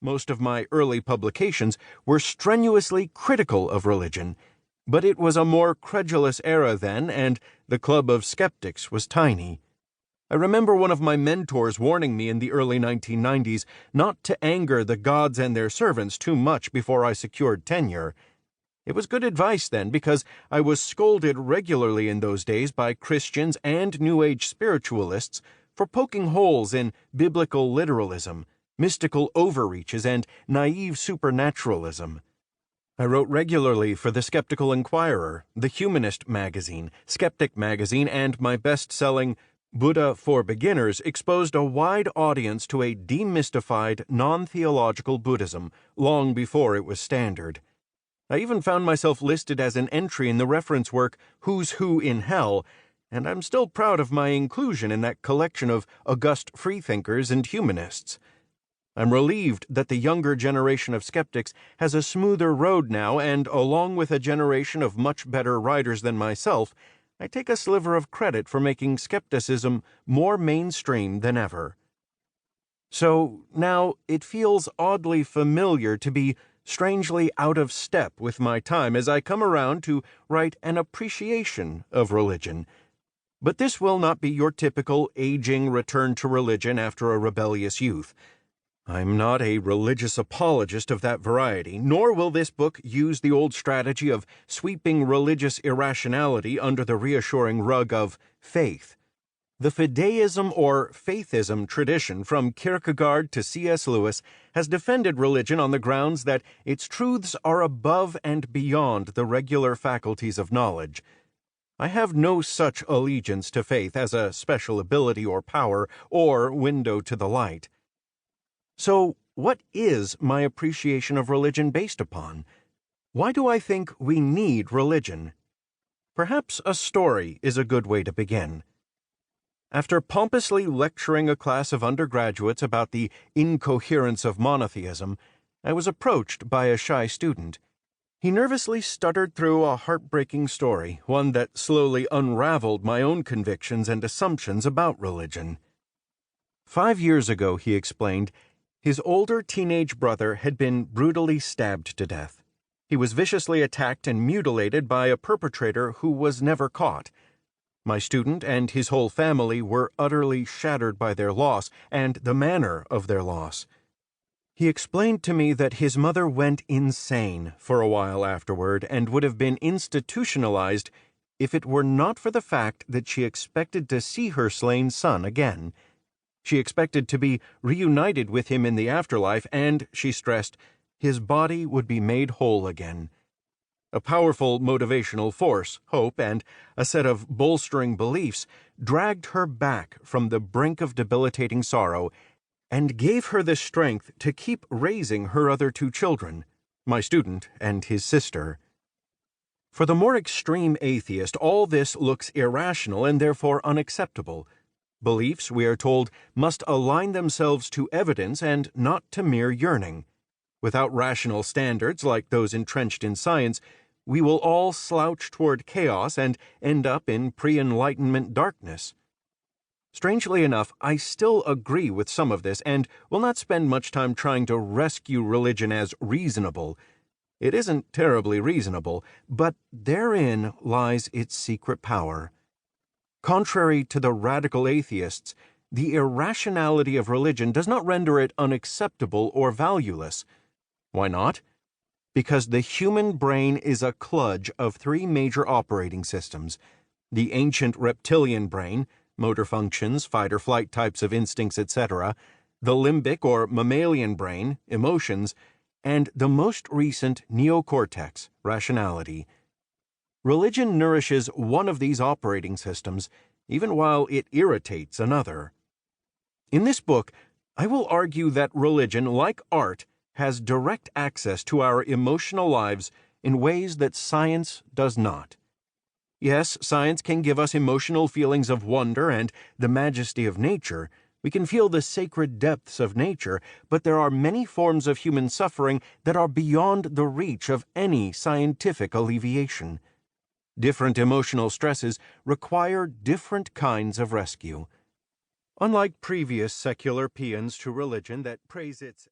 Most of my early publications were strenuously critical of religion, but it was a more credulous era then, and the club of skeptics was tiny. I remember one of my mentors warning me in the early 1990s not to anger the gods and their servants too much before I secured tenure. It was good advice then, because I was scolded regularly in those days by Christians and New Age spiritualists for poking holes in biblical literalism, mystical overreaches, and naive supernaturalism. I wrote regularly for the Skeptical Inquirer, the Humanist magazine, Skeptic magazine, and my best-selling Buddha for Beginners exposed a wide audience to a demystified, non-theological Buddhism long before it was standard. I even found myself listed as an entry in the reference work Who's Who in Hell, and I'm still proud of my inclusion in that collection of august freethinkers and humanists. I'm relieved that the younger generation of skeptics has a smoother road now, and along with a generation of much better writers than myself, I take a sliver of credit for making skepticism more mainstream than ever. So now it feels oddly familiar to be strangely out of step with my time as I come around to write an appreciation of religion. But this will not be your typical aging return to religion after a rebellious youth. I'm not a religious apologist of that variety, nor will this book use the old strategy of sweeping religious irrationality under the reassuring rug of faith. The fideism or faithism tradition from Kierkegaard to C.S. Lewis has defended religion on the grounds that its truths are above and beyond the regular faculties of knowledge. I have no such allegiance to faith as a special ability or power or window to the light. So, what is my appreciation of religion based upon? Why do I think we need religion? Perhaps a story is a good way to begin. After pompously lecturing a class of undergraduates about the incoherence of monotheism, I was approached by a shy student. He nervously stuttered through a heartbreaking story, one that slowly unraveled my own convictions and assumptions about religion. 5 years ago, he explained, his older teenage brother had been brutally stabbed to death. He was viciously attacked and mutilated by a perpetrator who was never caught. My student and his whole family were utterly shattered by their loss and the manner of their loss. He explained to me that his mother went insane for a while afterward and would have been institutionalized if it were not for the fact that she expected to see her slain son again. She expected to be reunited with him in the afterlife, and, she stressed, his body would be made whole again. A powerful motivational force, hope, and a set of bolstering beliefs dragged her back from the brink of debilitating sorrow and gave her the strength to keep raising her other 2 children, my student and his sister. For the more extreme atheist, all this looks irrational and therefore unacceptable. Beliefs, we are told, must align themselves to evidence and not to mere yearning. Without rational standards like those entrenched in science, we will all slouch toward chaos and end up in pre-Enlightenment darkness. Strangely enough, I still agree with some of this and will not spend much time trying to rescue religion as reasonable. It isn't terribly reasonable, but therein lies its secret power. Contrary to the radical atheists, the irrationality of religion does not render it unacceptable or valueless. Why not? Because the human brain is a kludge of 3 major operating systems: the ancient reptilian brain, motor functions, fight-or-flight types of instincts, etc., the limbic or mammalian brain, emotions, and the most recent neocortex, rationality. Religion nourishes one of these operating systems, even while it irritates another. In this book, I will argue that religion, like art, has direct access to our emotional lives in ways that science does not. Yes, science can give us emotional feelings of wonder and the majesty of nature. We can feel the sacred depths of nature, but there are many forms of human suffering that are beyond the reach of any scientific alleviation. Different emotional stresses require different kinds of rescue. Unlike previous secular paeans to religion that praise its